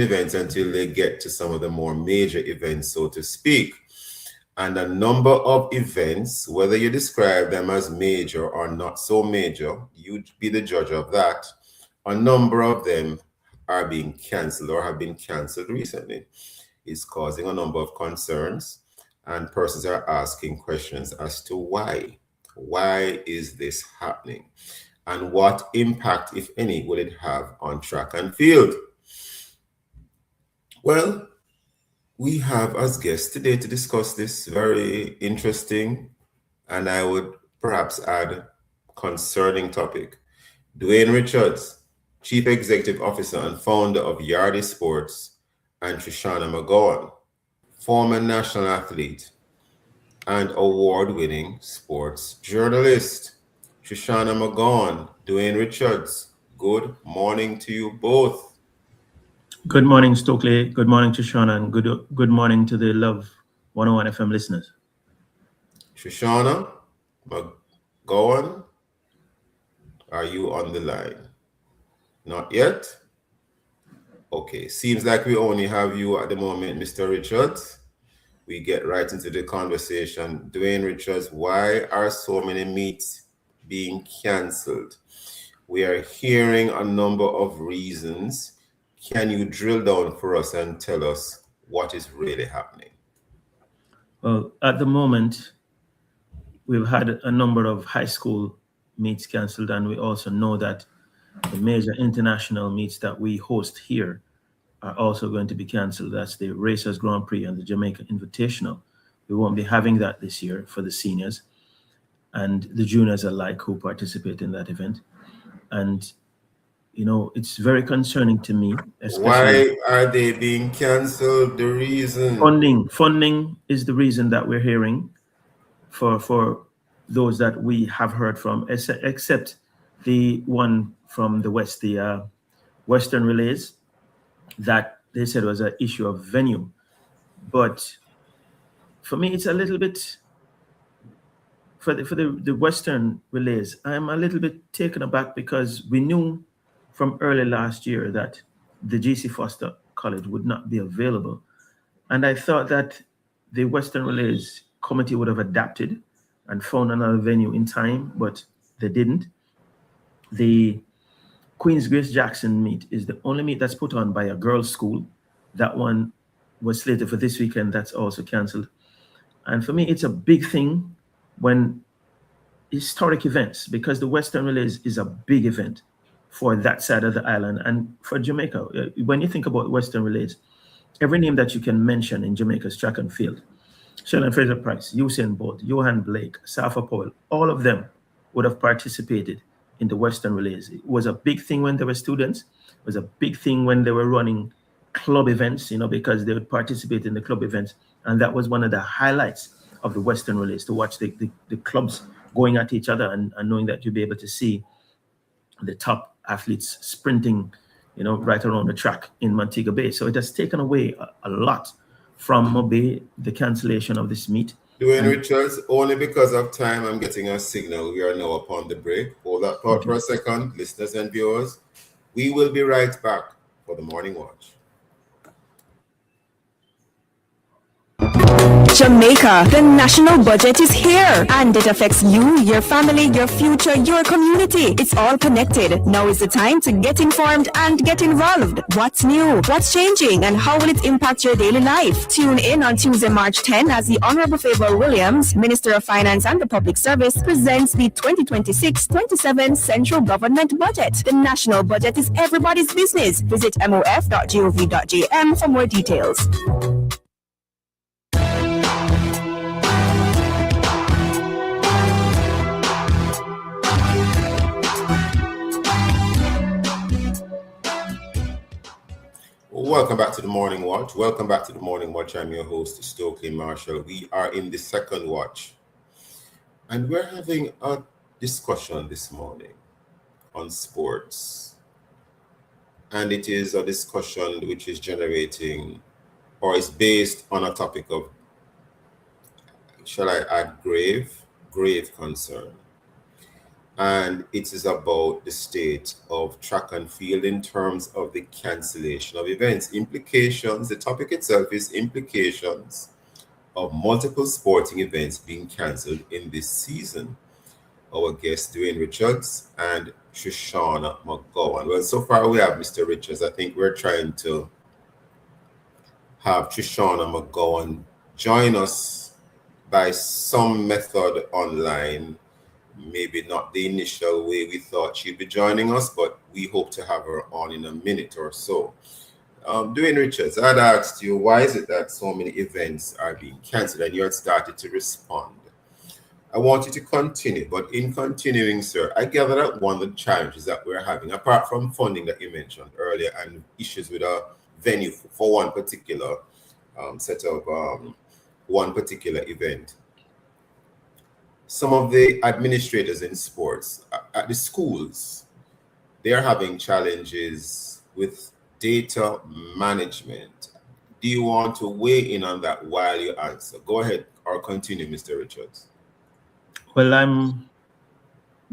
events until they get to some of the more major events, so to speak. And a number of events, whether you describe them as major or not so major, you'd be the judge of that. A number of them are being canceled or have been canceled recently. It's causing a number of concerns, and persons are asking questions as to why. Why is this happening? And what impact, if any, will it have on track and field? Well, we have as guests today to discuss this very interesting, and I would perhaps add concerning topic. Dwayne Richards, Chief Executive Officer and founder of Yardie Sports, and Trishana McGowan, former national athlete and award-winning sports journalist. Trishana McGowan, Dwayne Richards, good morning to you both. Good morning, Stokeley. Good morning, Trishana, and good morning to the Love 101 FM listeners. Trishana McGowan, are you on the line? Not yet? Okay, seems like we only have you at the moment, Mr. Richards. We get right into the conversation. Dwayne Richards, why are so many meets being canceled? We are hearing a number of reasons. Can you drill down for us and tell us what is really happening? Well, at the moment, we've had a number of high school meets canceled, and we also know that the major international meets that we host here are also going to be canceled. That's the Racers Grand Prix and the Jamaica Invitational. We won't be having that this year for the seniors and the juniors alike who participate in that event. And, it's very concerning to me. Why are they being canceled? The reason? Funding is the reason that we're hearing for those that we have heard from, except the one from the West, the Western Relays, that they said was an issue of venue. But for me, it's a little bit, for the Western Relays, I'm a little bit taken aback because we knew from early last year that the GC Foster College would not be available. And I thought that the Western Relays committee would have adapted and found another venue in time, but they didn't. The Queen's Grace Jackson meet is the only meet that's put on by a girls' school. That one was slated for this weekend. That's also canceled. And for me, it's a big thing when historic events, because the Western Relays is a big event for that side of the island and for Jamaica. When you think about Western Relays, every name that you can mention in Jamaica's track and field, Sheldon Fraser Price, Usain Bolt, Johan Blake, Safa Powell, all of them would have participated in the Western Relays. It was a big thing when they were students. It was a big thing when they were running club events, because they would participate in the club events. And that was one of the highlights of the Western Relays, to watch the clubs going at each other and knowing that you'll be able to see the top athletes sprinting, right around the track in Montego Bay. So it has taken away a lot from Mobe, the cancellation of this meet. Dwayne Richards, only because of time, I'm getting a signal. We are now upon the break. Hold that thought for a second, listeners and viewers. We will be right back for the Morning Watch. Jamaica, the national budget is here and it affects you, your family, your future, your community. It's all connected. Now is the time to get informed and get involved. What's new? What's changing? And how will it impact your daily life? Tune in on Tuesday, March 10 as the Honorable Faber Williams, Minister of Finance and the Public Service, presents the 2026-27 Central Government Budget. The national budget is everybody's business. Visit mof.gov.jm for more details. Welcome back to the Morning Watch. Welcome back to the Morning Watch. I'm your host, Stokeley Marshall. We are in the second watch. And we're having a discussion this morning on sports. And it is a discussion which is generating, or is based on a topic of, shall I add, grave concern. And it is about the state of track and field in terms of the cancellation of events. Implications, the topic itself is implications of multiple sporting events being cancelled in this season. Our guests, Dwayne Richards and Shoshana McGowan. Well, so far we have Mr. Richards. I think we're trying to have Shoshana McGowan join us by some method online. Maybe not the initial way we thought she'd be joining us, but we hope to have her on in a minute or so. Dwayne Richards, I'd asked you, why is it that so many events are being cancelled? And you had started to respond. I want you to continue, but in continuing, sir, I gather that one of the challenges that we're having, apart from funding that you mentioned earlier and issues with a venue for one particular set of one particular event, some of the administrators in sports at the schools, they're having challenges with data management. Do you want to weigh in on that while you answer? Go ahead or continue, Mr. Richards. Well, I'm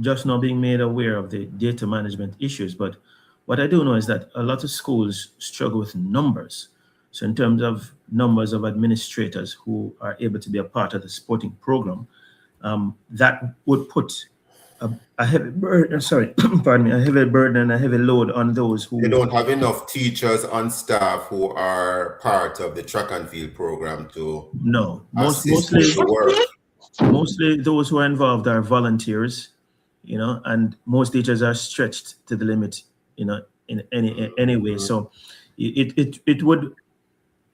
just now being made aware of the data management issues, but what I do know is that a lot of schools struggle with numbers. So in terms of numbers of administrators who are able to be a part of the sporting program, that would put a heavy burden, a heavy burden and a heavy load on those who... They don't have enough teachers on staff who are part of the track and field program to... No, mostly those who are involved are volunteers, and most teachers are stretched to the limit, in any way. So it would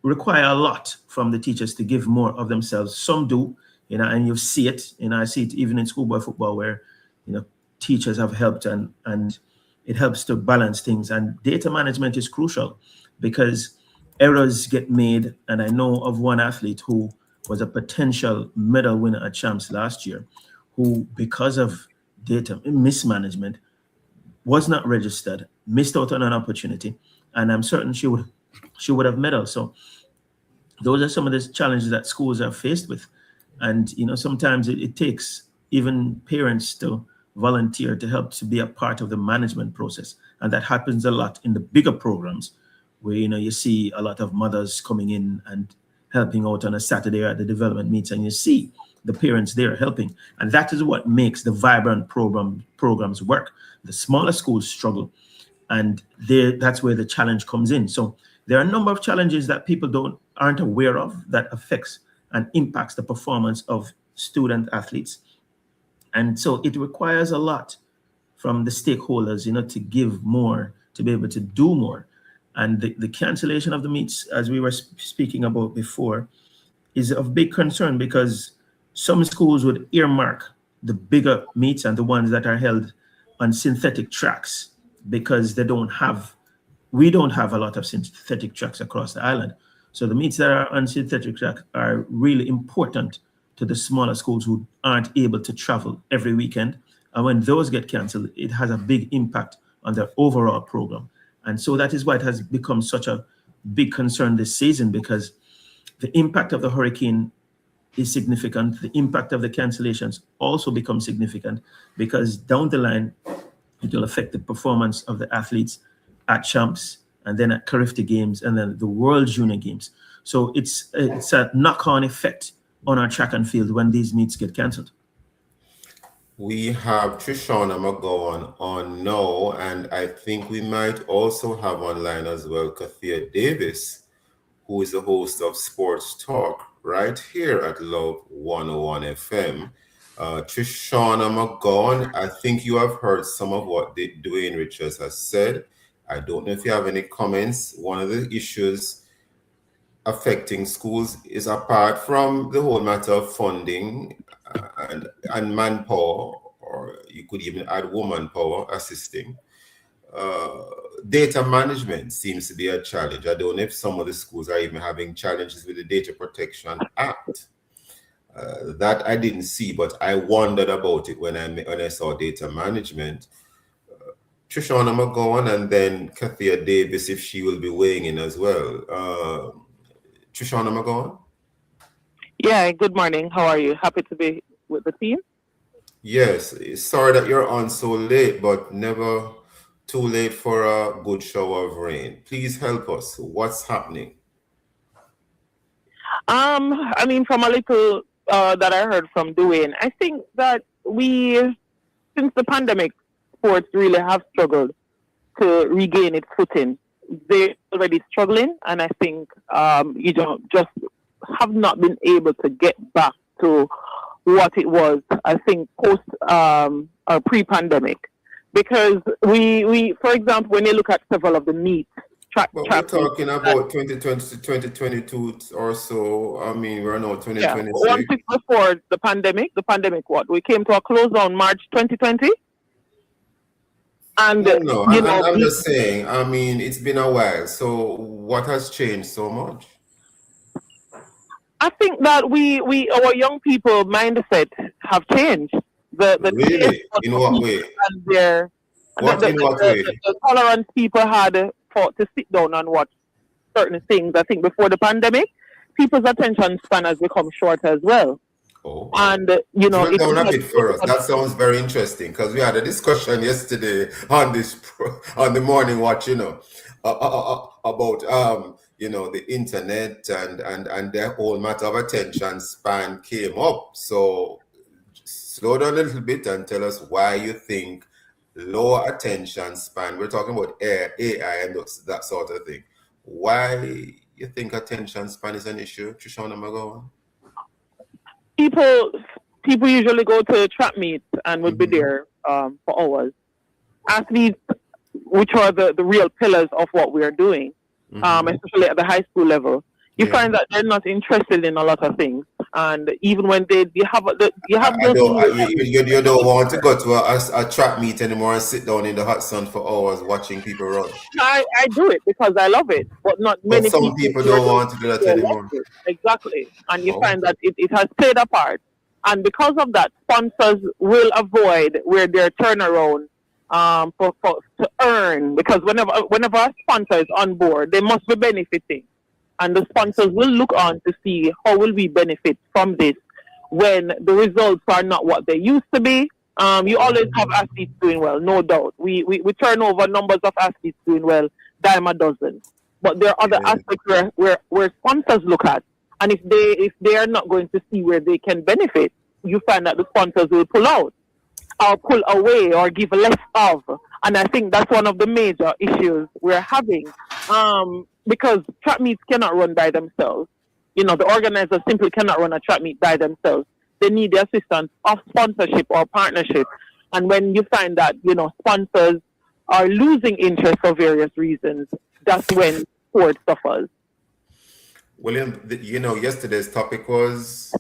require a lot from the teachers to give more of themselves. Some do, and you see it, I see it even in schoolboy football where, teachers have helped and it helps to balance things. And data management is crucial because errors get made. And I know of one athlete who was a potential medal winner at Champs last year, who, because of data mismanagement, was not registered, missed out on an opportunity, and I'm certain she would have medaled. So those are some of the challenges that schools are faced with. And sometimes it takes even parents to volunteer to help to be a part of the management process. And that happens a lot in the bigger programs where you see a lot of mothers coming in and helping out on a Saturday at the development meets, and you see the parents there helping. And that is what makes the vibrant programs work. The smaller schools struggle, and that's where the challenge comes in. So there are a number of challenges that people aren't aware of that affects and impacts the performance of student athletes. And so it requires a lot from the stakeholders, to give more, to be able to do more. And the cancellation of the meets, as we were speaking about before, is of big concern because some schools would earmark the bigger meets and the ones that are held on synthetic tracks because we don't have a lot of synthetic tracks across the island. So the meets that are on synthetic track are really important to the smaller schools who aren't able to travel every weekend. And when those get canceled, it has a big impact on their overall program. And so that is why it has become such a big concern this season, because the impact of the hurricane is significant. The impact of the cancellations also becomes significant because down the line, it will affect the performance of the athletes at Champs and then at Carifta Games and then the World Junior Games. So it's a knock-on effect on our track and field when these meets get cancelled. We have Trishana McGowan on now, and I think we might also have online as well Kathia Davis, who is the host of Sports Talk right here at Love 101 FM. Trishana McGowan, I think you have heard some of what Dwayne Richards has said. I don't know if you have any comments. One of the issues affecting schools is, apart from the whole matter of funding and manpower, or you could even add woman power assisting, data management seems to be a challenge. I don't know if some of the schools are even having challenges with the Data Protection Act. That I didn't see, but I wondered about it when I saw data management. Trishana McGowan and then Kathia Davis, if she will be weighing in as well. Trishana McGowan? Yeah, good morning. How are you? Happy to be with the team? Yes. Sorry that you're on so late, but never too late for a good shower of rain. Please help us. What's happening? I mean, from a little that I heard from Dwayne, I think that since the pandemic, sports really have struggled to regain its footing. They're already struggling, and I think, just have not been able to get back to what it was, I think, post or pre-pandemic. Because we, for example, when you look at several of the meets, we're talking about 2020 to 2022 or so. I mean, we're now 2026. Yeah, once before the pandemic what? We came to a close on March 2020? And I'm just saying, I mean, it's been a while. So what has changed so much? I think that our young people mindset have changed. Really? In what way? The tolerance people had to sit down and watch certain things. I think before the pandemic, people's attention span has become shorter as well. Oh. And drill down a bit for us. That sounds very interesting, because we had a discussion yesterday on the morning watch, about the internet and the whole matter of attention span came up. So slow down a little bit and tell us why you think lower attention span, we're talking about AI and that sort of thing. Why you think attention span is an issue, Trishana McGowan? People usually go to track meets and would be there for hours. Athletes, which are the real pillars of what we are doing, especially at the high school level, you find that they're not interested in a lot of things. And even when you don't want to go to a track meet anymore and sit down in the hot sun for hours watching people run. I do it because I love it, but not many some people don't want to do that anymore. Exactly. And you find that it has played a part. And because of that, sponsors will avoid where their turnaround to earn, because whenever a sponsor is on board, they must be benefiting. And the sponsors will look on to see how will we benefit from this when the results are not what they used to be. You always have athletes doing well, no doubt. We turn over numbers of athletes doing well, dime a dozen. But there are other aspects where sponsors look at. And if they are not going to see where they can benefit, you find that the sponsors will pull out or pull away or give less of. And I think that's one of the major issues we're having. Because track meets cannot run by themselves. The organizers simply cannot run a track meet by themselves. They need the assistance of sponsorship or partnership. And when you find that, sponsors are losing interest for various reasons, that's when sport suffers. William, yesterday's topic was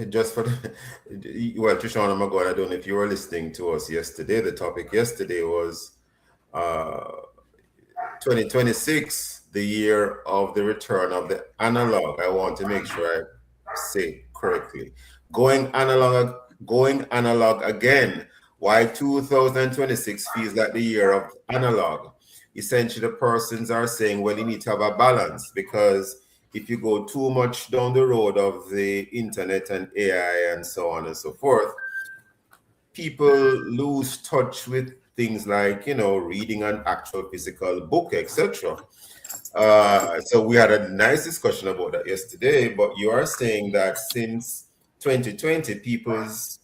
just for Trishana McGowan, I don't know if you were listening to us yesterday. The topic yesterday was 2026, the year of the return of the analog. I want to make sure I say correctly. Going analog again. Why 2026 feels like the year of analog? Essentially, the persons are saying, well, you need to have a balance, because if you go too much down the road of the internet and AI and so on and so forth, people lose touch with things like, reading an actual physical book, etc. So we had a nice discussion about that yesterday, but you are saying that since 2020, people's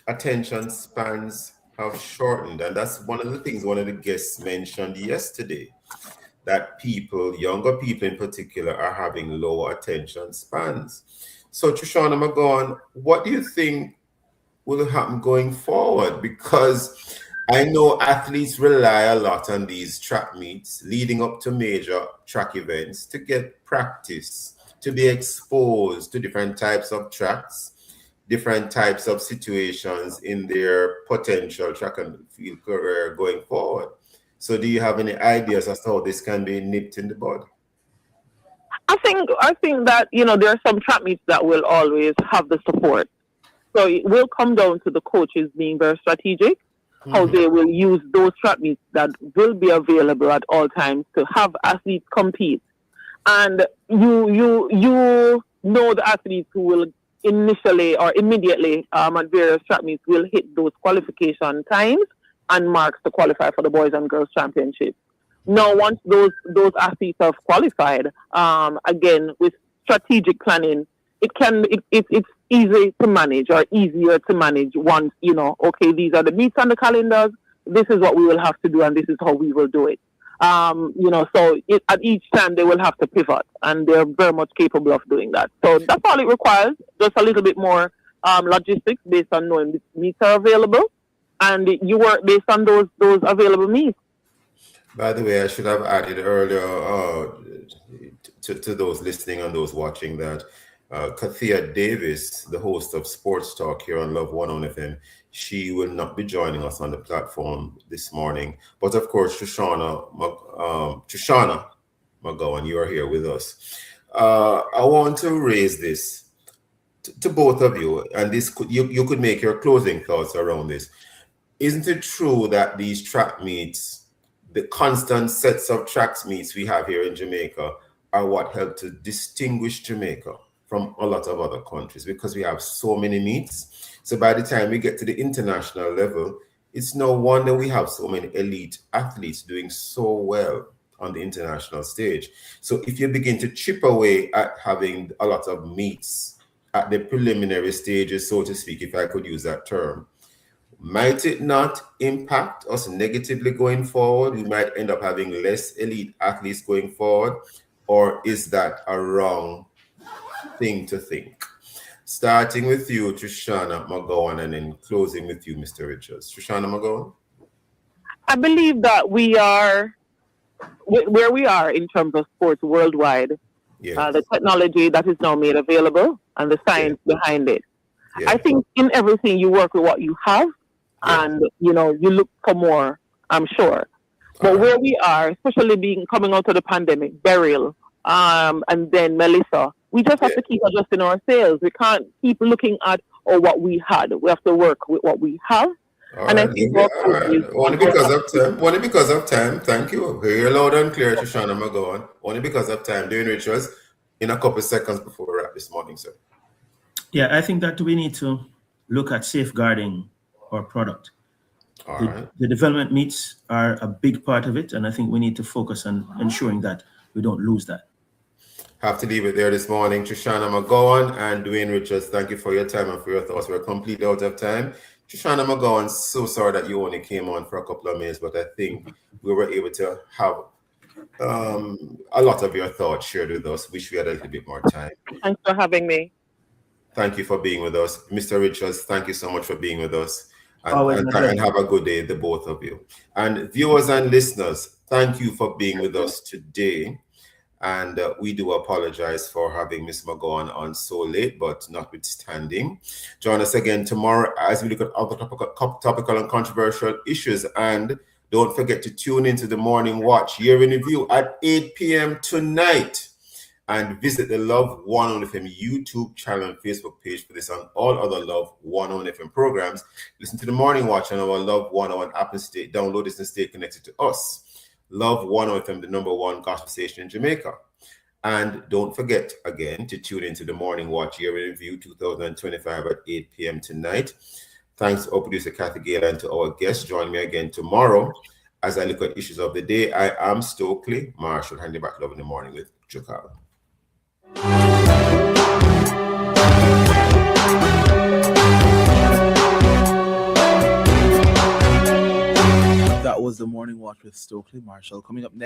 attention spans have shortened. And that's one of the things one of the guests mentioned yesterday, that younger people in particular, are having lower attention spans. So Trishana McGowan, what do you think will happen going forward? Because I know athletes rely a lot on these track meets leading up to major track events to get practice, to be exposed to different types of tracks, different types of situations in their potential track and field career going forward. So do you have any ideas as to how this can be nipped in the bud? I think that, there are some track meets that will always have the support. So it will come down to the coaches being very strategic, how they will use those track meets that will be available at all times to have athletes compete. And you know the athletes who will initially or immediately at various track meets will hit those qualification times and marks to qualify for the Boys and Girls Championship. Now, once those athletes have qualified, again, with strategic planning, it's easy to manage, or easier to manage once, okay, these are the meets on the calendars, this is what we will have to do, and this is how we will do it. So at each time they will have to pivot, and they're very much capable of doing that. So that's all it requires, just a little bit more logistics based on knowing which meets are available, and you work based on those available meets. By the way, I should have added earlier to those listening and those watching that Kathia Davis, the host of Sports Talk here on Love 101 FM, she will not be joining us on the platform this morning. But of course, Trishana McGowan, you are here with us. I want to raise this to both of you, and you could make your closing thoughts around this. Isn't it true that these track meets, the constant sets of track meets we have here in Jamaica, are what help to distinguish Jamaica from a lot of other countries, because we have so many meets? So by the time we get to the international level, it's no wonder we have so many elite athletes doing so well on the international stage. So if you begin to chip away at having a lot of meets at the preliminary stages, so to speak, if I could use that term, might it not impact us negatively going forward? We might end up having less elite athletes going forward, or is that a wrong thing to think? Starting with you, Trishana McGowan, and then closing with you, Mr. Richards. Trishana McGowan? I believe that we are where we are in terms of sports worldwide. Yes. The technology that is now made available and the science behind it. Yes. I think in everything you work with what you have, and you look for more, I'm sure. But where we are, especially coming out of the pandemic, Beryl, and then Melissa, we just have to keep adjusting our sales. We can't keep looking at what we had. We have to work with what we have. And I think only because of time. Thank you. Very loud and clear, Trishana McGowan. Only because of time. Doing Richards in a couple of seconds before we wrap this morning, sir. Yeah, I think that we need to look at safeguarding our product. The development meets are a big part of it, and I think we need to focus on ensuring that we don't lose that. Have to leave it there this morning. Trishana McGowan and Dwayne Richards, thank you for your time and for your thoughts. We're completely out of time. Trishana McGowan, so sorry that you only came on for a couple of minutes, but I think we were able to have a lot of your thoughts shared with us. Wish we had a little bit more time. Thanks for having me. Thank you for being with us. Mr. Richards, thank you so much for being with us. And have a good day, the both of you. And viewers and listeners, thank you for being with us today. And we do apologize for having Ms. McGowan on so late, but notwithstanding. Join us again tomorrow as we look at other topical and controversial issues. And don't forget to tune into the Morning Watch Year in Review at 8 p.m. tonight. And visit the Love 101 FM YouTube channel and Facebook page for this and all other Love 101 FM programs. Listen to the Morning Watch on our Love 101 app and download this and stay connected to us. Love 101 FM, the #1 gospel station in Jamaica. And don't forget, again, to tune into the Morning Watch Year in Review 2025 at 8 p.m. tonight. Thanks to our producer, Kathy Gale, and to our guests. Join me again tomorrow as I look at issues of the day. I am Stokeley Marshall, handing back Love in the Morning with Chukal. That was the Morning Watch with Stokeley Marshall. Coming up next.